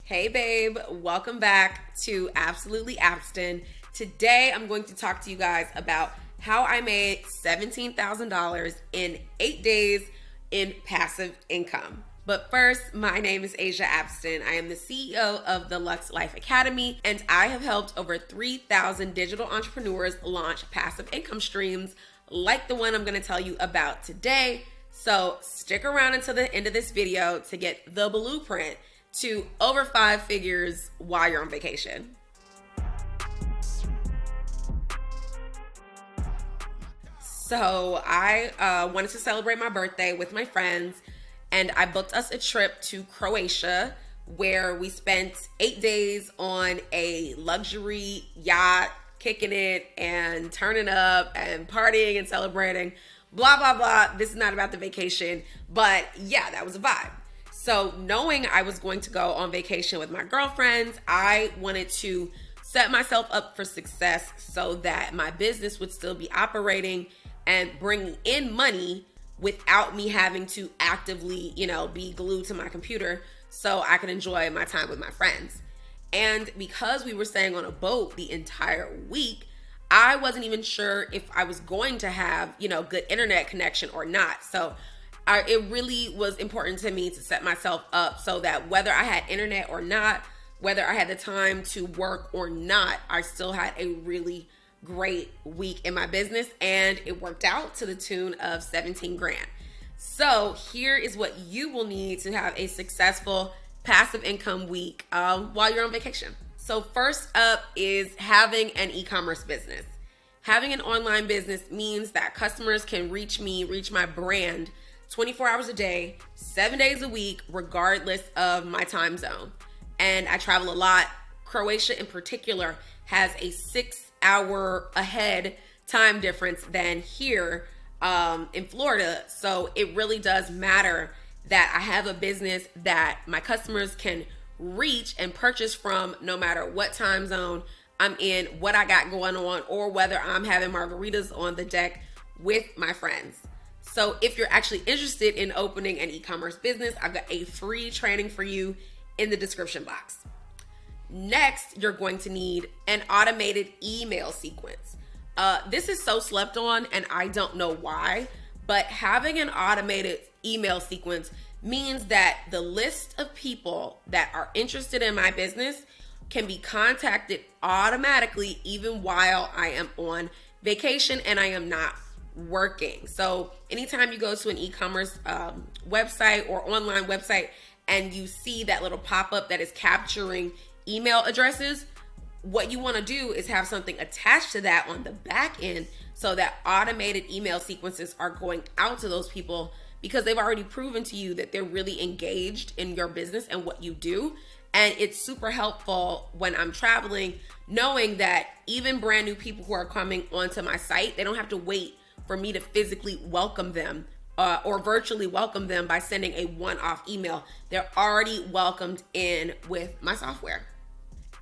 Hey babe, welcome back to Absolutely Abstin. Today I'm going to talk to you guys about how I made $17,000 in 8 days in passive income. But first, my name is Asia Abstin. I am the CEO of the Lux Life Academy, and I have helped over 3,000 digital entrepreneurs launch passive income streams like the one I'm going to tell you about today. So stick around until the end of this video to get the blueprint to over 5 figures while you're on vacation. So I wanted to celebrate my birthday with my friends, and I booked us a trip to Croatia where we spent 8 days on a luxury yacht, kicking it and turning up and partying and celebrating, blah, blah, blah. This is not about the vacation, but yeah, that was a vibe. So knowing I was going to go on vacation with my girlfriends, I wanted to set myself up for success so that my business would still be operating and bringing in money without me having to actively, be glued to my computer so I could enjoy my time with my friends. And because we were staying on a boat the entire week, I wasn't even sure if I was going to have, good internet connection or not. So it really was important to me to set myself up so that whether I had internet or not, whether I had the time to work or not, I still had a really great week in my business, and it worked out to the tune of 17 grand. So here is what you will need to have a successful passive income week while you're on vacation. So first up is having an e-commerce business. Having an online business means that customers can reach my brand 24 hours a day, 7 days a week, regardless of my time zone. And I travel a lot. Croatia in particular has a 6-hour ahead time difference than here in Florida. So it really does matter that I have a business that my customers can reach and purchase from no matter what time zone I'm in, what I got going on, or whether I'm having margaritas on the deck with my friends. So if you're actually interested in opening an e-commerce business, I've got a free training for you in the description box. Next, you're going to need an automated email sequence. This is so slept on, and I don't know why, but having an automated email sequence means that the list of people that are interested in my business can be contacted automatically even while I am on vacation and I am not working. So anytime you go to an e-commerce website or online website and you see that little pop-up that is capturing email addresses, what you want to do is have something attached to that on the back end so that automated email sequences are going out to those people because they've already proven to you that they're really engaged in your business and what you do. And it's super helpful when I'm traveling, knowing that even brand new people who are coming onto my site, they don't have to wait for me to physically welcome them or virtually welcome them by sending a one-off email. They're already welcomed in with my software.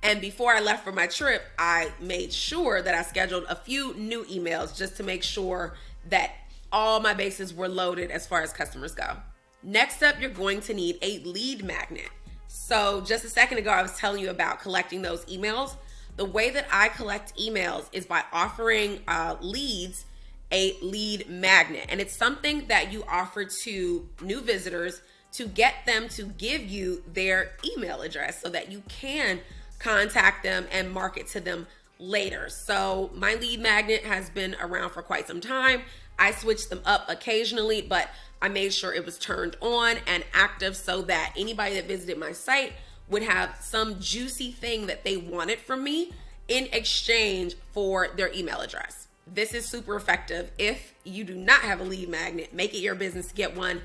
And before I left for my trip, I made sure that I scheduled a few new emails just to make sure that all my bases were loaded as far as customers go. Next up, you're going to need a lead magnet. So just a second ago, I was telling you about collecting those emails. The way that I collect emails is by offering leads a lead magnet. And it's something that you offer to new visitors to get them to give you their email address so that you can contact them and market to them later. So my lead magnet has been around for quite some time. I switched them up occasionally, but I made sure it was turned on and active so that anybody that visited my site would have some juicy thing that they wanted from me in exchange for their email address. This is super effective. If you do not have a lead magnet, make it your business to get one.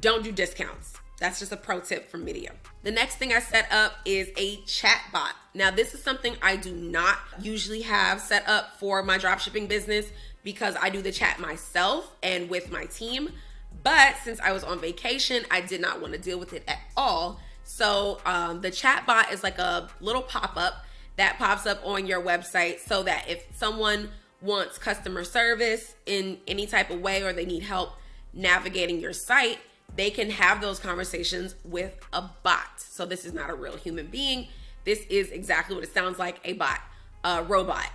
Don't do discounts. That's just a pro tip from me to you. The next thing I set up is a chat bot. Now, this is something I do not usually have set up for my dropshipping business because I do the chat myself and with my team. But since I was on vacation, I did not want to deal with it at all. So the chat bot is like a little pop-up that pops up on your website so that if someone wants customer service in any type of way or they need help navigating your site, they can have those conversations with a bot. So this is not a real human being. This is exactly what it sounds like, a bot, a robot.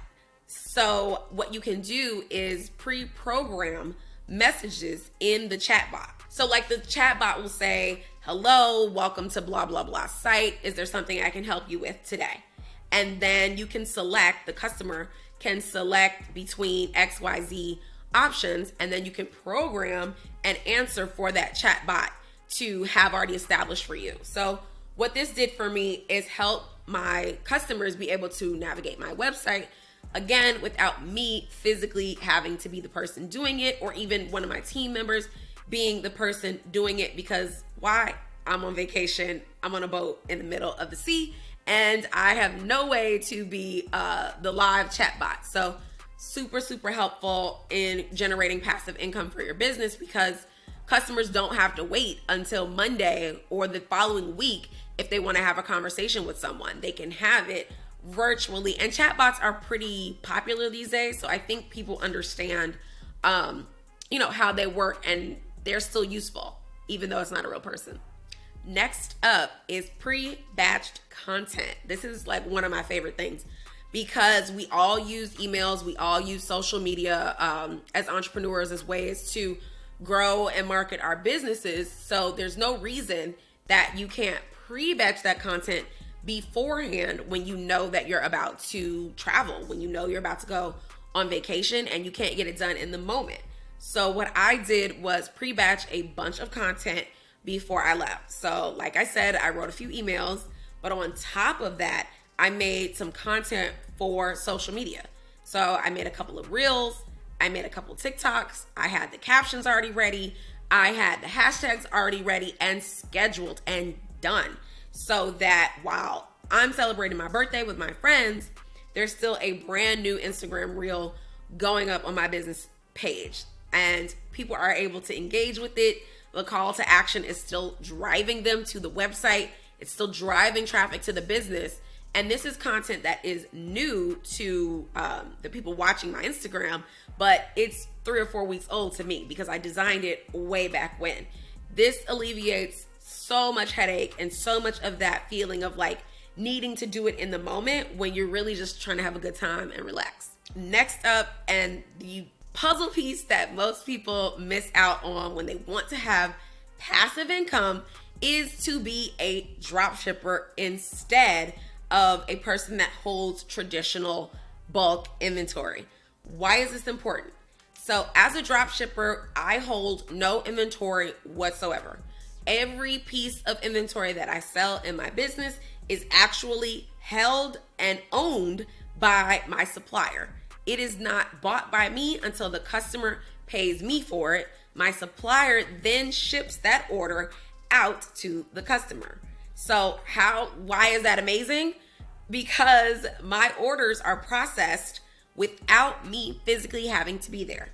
So what you can do is pre-program messages in the chatbot. So like the chatbot will say, hello, welcome to blah, blah, blah site. Is there something I can help you with today? And then you can select, the customer can select between XYZ options, and then you can program an answer for that chatbot to have already established for you. So what this did for me is help my customers be able to navigate my website, again, without me physically having to be the person doing it, or even one of my team members being the person doing it, because why? I'm on vacation, I'm on a boat in the middle of the sea, and I have no way to be the live chatbot. So super, super helpful in generating passive income for your business, because customers don't have to wait until Monday or the following week if they want to have a conversation with someone. They can have it virtually, and chatbots are pretty popular these days. So I think people understand, how they work, and they're still useful, even though it's not a real person. Next up is pre-batched content. This is like one of my favorite things, because we all use emails, we all use social media as entrepreneurs as ways to grow and market our businesses. So there's no reason that you can't pre-batch that content beforehand when you know that you're about to travel, when you know you're about to go on vacation and you can't get it done in the moment. So what I did was pre-batch a bunch of content before I left. So like I said, I wrote a few emails, but on top of that, I made some content for social media. So I made a couple of reels, I made a couple of TikToks, I had the captions already ready, I had the hashtags already ready and scheduled and done, so that while I'm celebrating my birthday with my friends, there's still a brand new Instagram reel going up on my business page, and people are able to engage with it. The call to action is still driving them to the website. It's still driving traffic to the business. And this is content that is new to the people watching my Instagram, but it's 3 or 4 weeks old to me because I designed it way back when. This alleviates so much headache and so much of that feeling of like needing to do it in the moment when you're really just trying to have a good time and relax. Next up, and the puzzle piece that most people miss out on when they want to have passive income, is to be a dropshipper instead of a person that holds traditional bulk inventory. Why is this important? So as a dropshipper, I hold no inventory whatsoever. Every piece of inventory that I sell in my business is actually held and owned by my supplier. It is not bought by me until the customer pays me for it. My supplier then ships that order out to the customer. So why is that amazing? Because my orders are processed without me physically having to be there.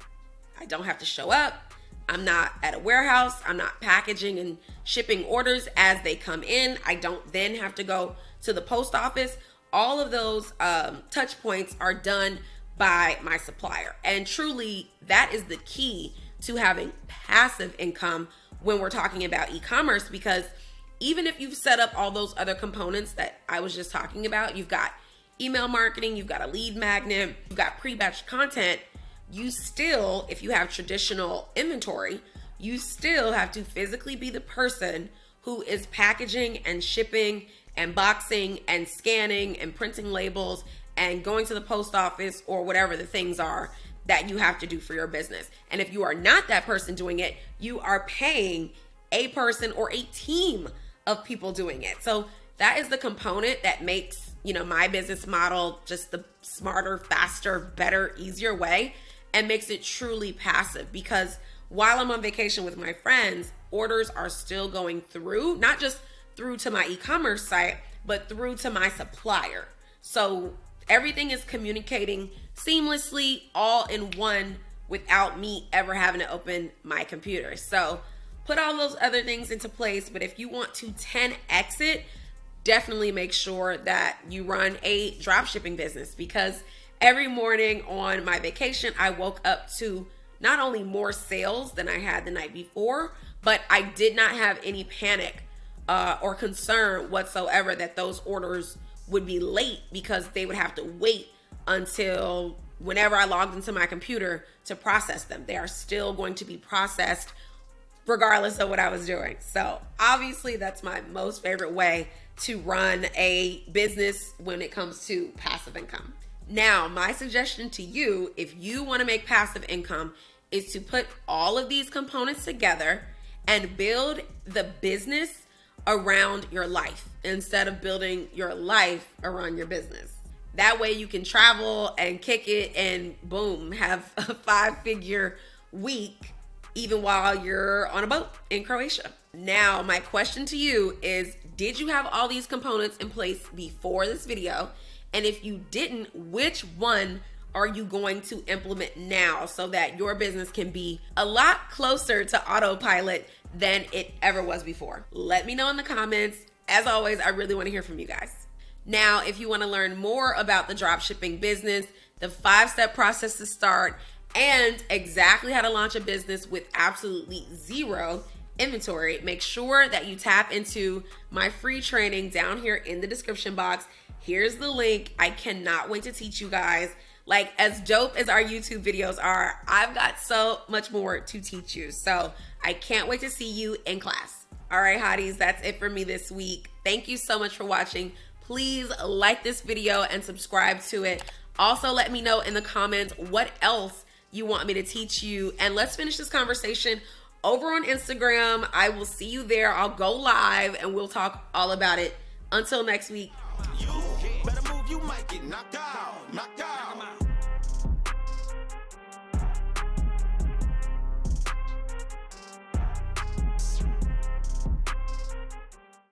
I don't have to show up. I'm not at a warehouse. I'm not packaging and shipping orders as they come in. I don't then have to go to the post office. All of those touch points are done by my supplier. And truly, that is the key to having passive income when we're talking about e-commerce, because even if you've set up all those other components that I was just talking about, you've got email marketing, you've got a lead magnet, you've got pre-batched content, you still, if you have traditional inventory, you still have to physically be the person who is packaging and shipping and boxing and scanning and printing labels and going to the post office or whatever the things are that you have to do for your business. And if you are not that person doing it, you are paying a person or a team of people doing it. So that is the component that makes, my business model just the smarter, faster, better, easier way, and makes it truly passive. Because while I'm on vacation with my friends, orders are still going through, not just through to my e-commerce site, but through to my supplier. So everything is communicating seamlessly, all in one, without me ever having to open my computer. So put all those other things into place. But if you want to 10x it, definitely make sure that you run a dropshipping business, because every morning on my vacation, I woke up to not only more sales than I had the night before, But I did not have any panic or concern whatsoever that those orders would be late because they would have to wait until whenever I logged into my computer to process them. They are still going to be processed regardless of what I was doing. So obviously that's my most favorite way to run a business when it comes to passive income. Now, my suggestion to you, if you want to make passive income, is to put all of these components together and build the business around your life instead of building your life around your business. That way you can travel and kick it and boom, have a 5-figure week even while you're on a boat in Croatia. Now, my question to you is, did you have all these components in place before this video? And if you didn't, which one are you going to implement now so that your business can be a lot closer to autopilot than it ever was before? Let me know in the comments. As always, I really want to hear from you guys. Now, if you want to learn more about the dropshipping business, the 5-step process to start, and exactly how to launch a business with absolutely zero inventory, make sure that you tap into my free training down here in the description box. Here's the link. I cannot wait to teach you guys. Like, as dope as our YouTube videos are, I've got so much more to teach you. So I can't wait to see you in class. All right, hotties, that's it for me this week. Thank you so much for watching. Please like this video and subscribe to it. Also, let me know in the comments what else you want me to teach you. And let's finish this conversation over on Instagram. I will see you there. I'll go live and we'll talk all about it. Until next week. You better move, you might get knocked out.